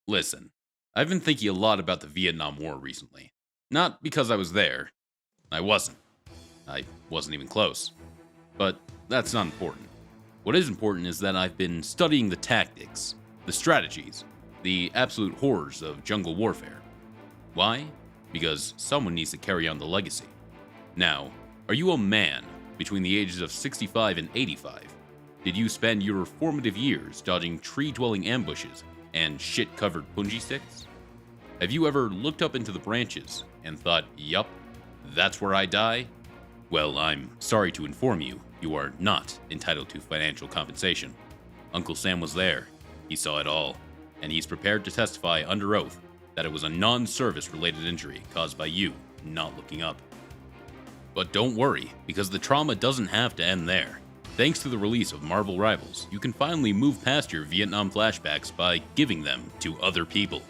Listen, I've been thinking a lot about the Vietnam War recently. Not because I was there. I wasn't. I wasn't even close. But that's not important. What is important is that I've been studying the tactics, the strategies, the absolute horrors of jungle warfare. Why? Because someone needs to carry on the legacy. Now, are you a man between the ages of 65 and 85? Did you spend your formative years dodging tree-dwelling ambushes and shit-covered punji sticks? Have you ever looked up into the branches and thought, yup, that's where I die? Well, I'm sorry to inform you, you are not entitled to financial compensation. Uncle Sam was there, he saw it all, and he's prepared to testify under oath that it was a non-service related injury caused by you not looking up. But don't worry, because the trauma doesn't have to end there. Thanks to the release of Marvel Rivals, you can finally move past your Vietnam flashbacks by giving them to other people.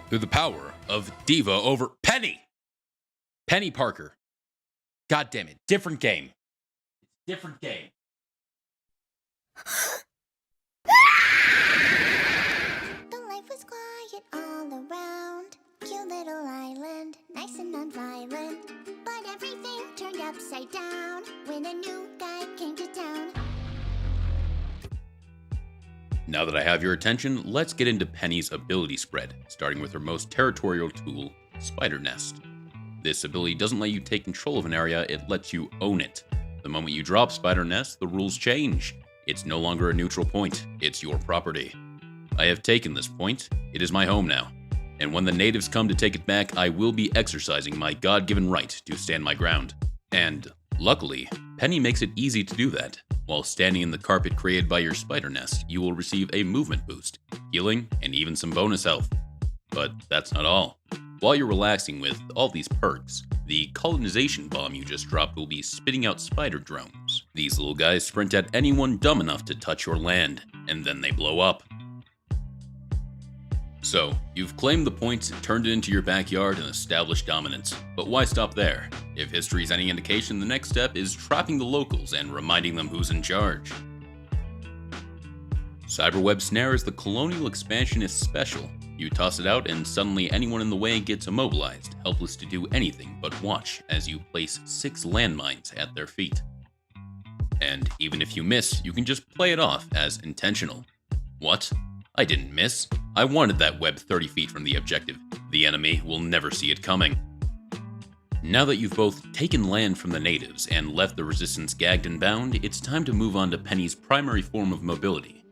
Through the power of Diva over Peni! Penny Parker. God damn it, different game. Different game. The life was quiet all around. Cute little island, nice and non-violent. But everything turned upside down when a new guy came to town. Now that I have your attention, let's get into Penny's ability spread, starting with her most territorial tool, Spider Nest. This ability doesn't let you take control of an area, it lets you own it. The moment you drop Spider Nest, the rules change. It's no longer a neutral point, it's your property. I have taken this point, it is my home now. And when the natives come to take it back, I will be exercising my God-given right to stand my ground. And, luckily, Penny makes it easy to do that. While standing in the carpet created by your spider nest, you will receive a movement boost, healing, and even some bonus health. But that's not all. While you're relaxing with all these perks, the colonization bomb you just dropped will be spitting out spider drones. These little guys sprint at anyone dumb enough to touch your land, and then they blow up. So, you've claimed the points, turned it into your backyard, and established dominance. But why stop there? If history's any indication, the next step is trapping the locals and reminding them who's in charge. Cyberweb Snare is the colonial expansionist special. You toss it out and suddenly anyone in the way gets immobilized, helpless to do anything but watch as you place 6 landmines at their feet. And even if you miss, you can just play it off as intentional. What? I didn't miss. I wanted that web 30 feet from the objective. The enemy will never see it coming. Now that you've both taken land from the natives and left the resistance gagged and bound, it's time to move on to Penny's primary form of mobility,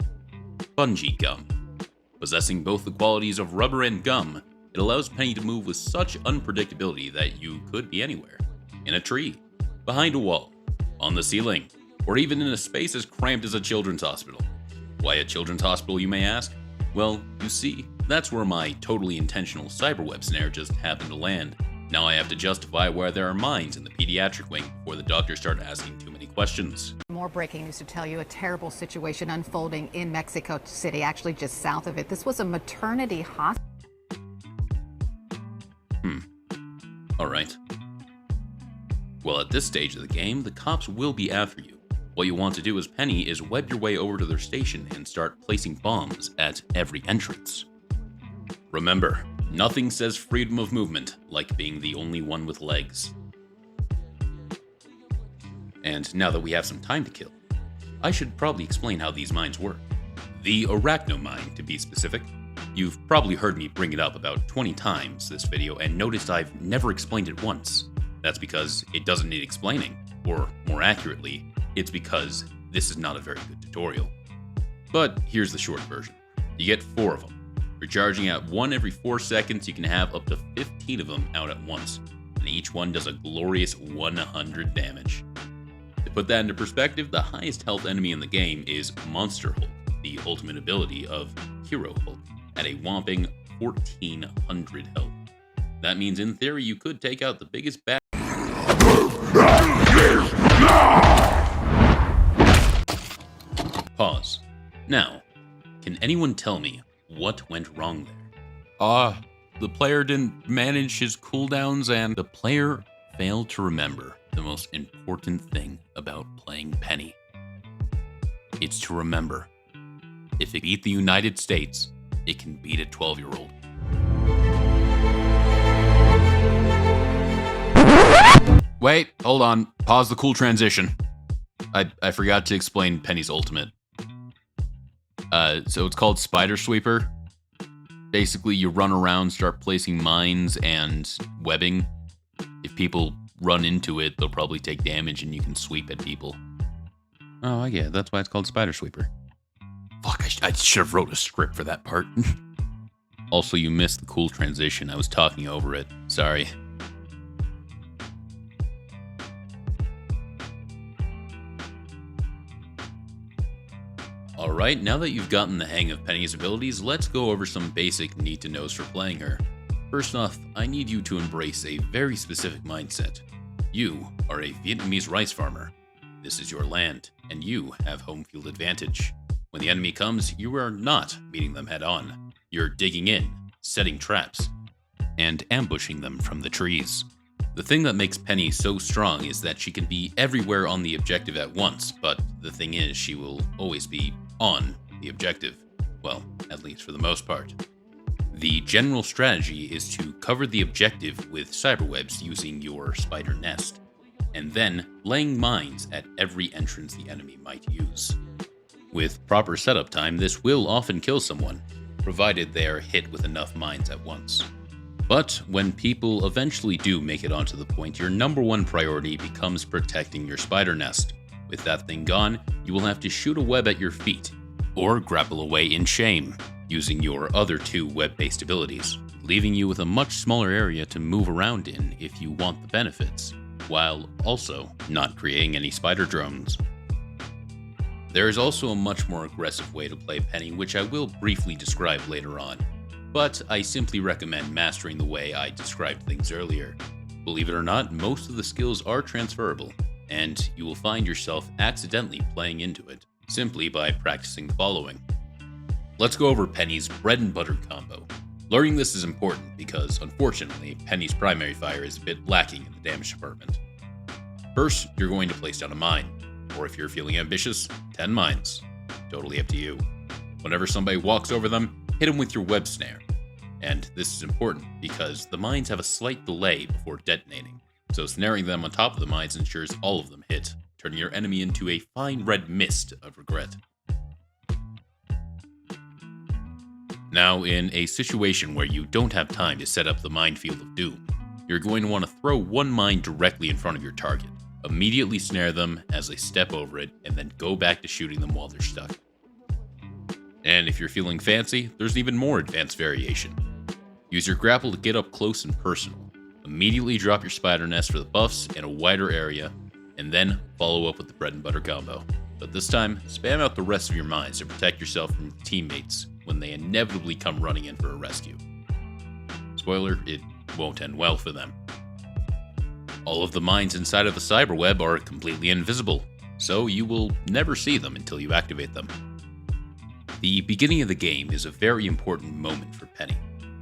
Bungee Gum. Possessing both the qualities of rubber and gum, it allows Penny to move with such unpredictability that you could be anywhere. In a tree, behind a wall, on the ceiling, or even in a space as cramped as a children's hospital. Why a children's hospital, you may ask? Well, you see, that's where my totally intentional cyberweb snare just happened to land. Now I have to justify why there are mines in the pediatric wing before the doctors start asking too many questions. More breaking news to tell you. A terrible situation unfolding in Mexico City, actually just south of it. This was a maternity hospital. Alright. Well, at this stage of the game, the cops will be after you. What you want to do as Penny is web your way over to their station and start placing bombs at every entrance. Remember, nothing says freedom of movement like being the only one with legs. And now that we have some time to kill, I should probably explain how these mines work. The Arachno Mine, to be specific. You've probably heard me bring it up about 20 times this video and noticed I've never explained it once. That's because it doesn't need explaining, or more accurately, it's because this is not a very good tutorial. But here's the short version. You get 4 of them. If you're charging at 1 every 4 seconds, you can have up to 15 of them out at once, and each one does a glorious 100 damage. To put that into perspective, the highest health enemy in the game is Monster Hulk, the ultimate ability of Hero Hulk, at a whopping 1400 health. That means in theory you could take out the biggest bad. Pause. Now, can anyone tell me what went wrong there? The player didn't manage his cooldowns and the player failed to remember the most important thing about playing Penny. It's to remember, if it beat the United States, it can beat a 12-year-old. Wait, hold on. Pause the cool transition. I forgot to explain Penny's ultimate. So it's called Spider Sweeper. Basically, you run around, start placing mines and webbing. If people run into it, they'll probably take damage and you can sweep at people. Oh, yeah, that's why it's called Spider Sweeper. Fuck, I should have wrote a script for that part. Also, you missed the cool transition. I was talking over it. Sorry. Alright, now that you've gotten the hang of Penny's abilities, let's go over some basic need-to-knows for playing her. First off, I need you to embrace a very specific mindset. You are a Vietnamese rice farmer. This is your land, and you have home field advantage. When the enemy comes, you are not meeting them head-on. You're digging in, setting traps, and ambushing them from the trees. The thing that makes Penny so strong is that she can be everywhere on the objective at once, but the thing is, she will always be on the objective. Well, at least for the most part. The general strategy is to cover the objective with cyberwebs using your spider nest, and then laying mines at every entrance the enemy might use. With proper setup time, this will often kill someone, provided they are hit with enough mines at once. But when people eventually do make it onto the point, your number one priority becomes protecting your spider nest. With that thing gone, you will have to shoot a web at your feet, or grapple away in shame, using your other two web-based abilities, leaving you with a much smaller area to move around in if you want the benefits, while also not creating any spider drones. There is also a much more aggressive way to play Penny, which I will briefly describe later on, but I simply recommend mastering the way I described things earlier. Believe it or not, most of the skills are transferable, and you will find yourself accidentally playing into it, simply by practicing the following. Let's go over Penny's bread and butter combo. Learning this is important because, unfortunately, Penny's primary fire is a bit lacking in the damage department. First, you're going to place down a mine, or if you're feeling ambitious, 10 mines. Totally up to you. Whenever somebody walks over them, hit them with your web snare. And this is important because the mines have a slight delay before detonating, so snaring them on top of the mines ensures all of them hit, turning your enemy into a fine red mist of regret. Now, in a situation where you don't have time to set up the minefield of doom, you're going to want to throw one mine directly in front of your target, immediately snare them as they step over it, and then go back to shooting them while they're stuck. And if you're feeling fancy, there's even more advanced variation. Use your grapple to get up close and personal. Immediately drop your spider nest for the buffs in a wider area, and then follow up with the bread and butter combo. But this time, spam out the rest of your mines to protect yourself from teammates when they inevitably come running in for a rescue. Spoiler, it won't end well for them. All of the mines inside of the cyberweb are completely invisible, so you will never see them until you activate them. The beginning of the game is a very important moment for Penny.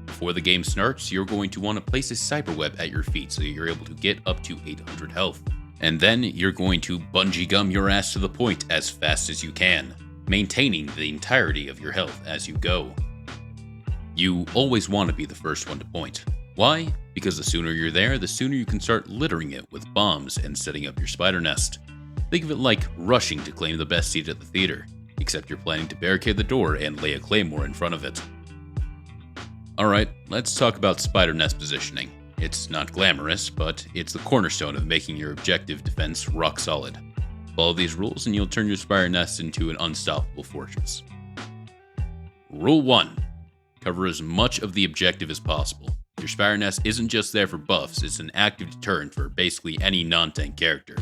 Before the game starts, you're going to want to place a cyberweb at your feet so you're able to get up to 800 health. And then you're going to bungee gum your ass to the point as fast as you can, maintaining the entirety of your health as you go. You always want to be the first one to point. Why? Because the sooner you're there, the sooner you can start littering it with bombs and setting up your spider nest. Think of it like rushing to claim the best seat at the theater, except you're planning to barricade the door and lay a claymore in front of it. Alright, let's talk about spider nest positioning. It's not glamorous, but it's the cornerstone of making your objective defense rock solid. Follow these rules and you'll turn your spider nest into an unstoppable fortress. Rule 1. Cover as much of the objective as possible. Your spider nest isn't just there for buffs, it's an active deterrent for basically any non-tank character.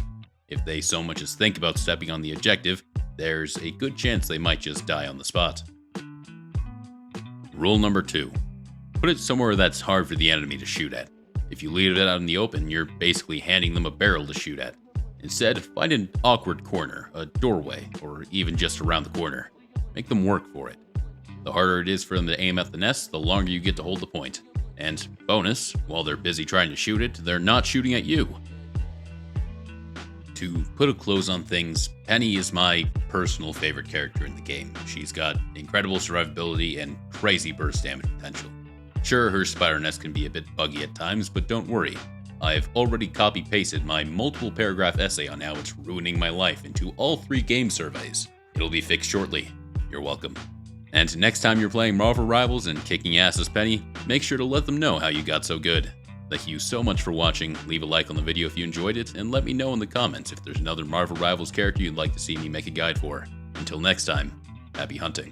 If they so much as think about stepping on the objective, there's a good chance they might just die on the spot. Rule number 2. Put it somewhere that's hard for the enemy to shoot at. If you leave it out in the open, you're basically handing them a barrel to shoot at. Instead, find an awkward corner, a doorway, or even just around the corner. Make them work for it. The harder it is for them to aim at the nest, the longer you get to hold the point. And bonus, while they're busy trying to shoot it, they're not shooting at you. To put a close on things, Penny is my personal favorite character in the game. She's got incredible survivability and crazy burst damage potential. Sure, her spider nest can be a bit buggy at times, but don't worry. I've already copy-pasted my multiple paragraph essay on how it's ruining my life into all 3 game surveys. It'll be fixed shortly. You're welcome. And next time you're playing Marvel Rivals and kicking ass as Penny, make sure to let them know how you got so good. Thank you so much for watching. Leave a like on the video if you enjoyed it, and let me know in the comments if there's another Marvel Rivals character you'd like to see me make a guide for. Until next time, happy hunting.